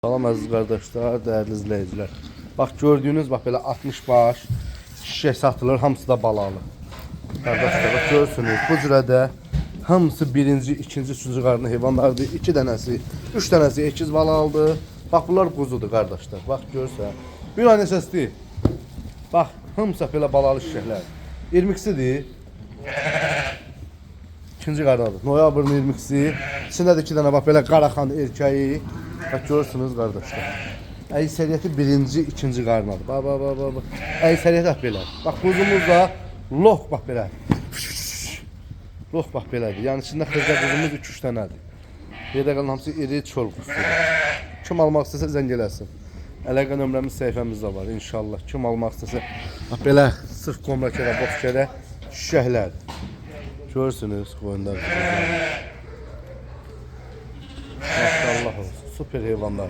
Salam əziz qardaşlar, dəyərli izləyicilər. Bax gördüyünüz bax belə 60 baş şişə satılır, hamısı da balalı. Qardaşlar bax görürsünüz, bu cürədə hamısı birinci, ikinci, üçüncü qarnı heyvanlardır. 2 dənəsi, 3 dənəsi ekiz balalıdır. Bax bunlar quzudur qardaşlar. Bax görürsən. Bir ay neçəsidir? Bax hamısı belə balalı şişəklər. 22-sidir. İkinci qarnadır. Noyabrın 22-si. İçində də 2 dənə bax belə qaraxan erkəyi. Bax görürsünüz qardaşlar. Əksəriyyəti birinci, ikinci qarnadır. Bax. Əksəriyyəti belə. Bax quzumuz da lox bax belə. Lox bax belədir. Yəni içində xırda quzumuz 2-3 dənədir. Yerdə qalan hamısı iri çöl quzusudur. Kim almaq istəsə zəng eləsin. Əlaqə nömrəmiz səhifəmizdə var inşallah. Kim almaq istəsə bax belə sırf qomrakərə, boxkərə şişəklərdir. Görürsünüz qoyunlar. Maşallah olsun. Süper heyvanlar.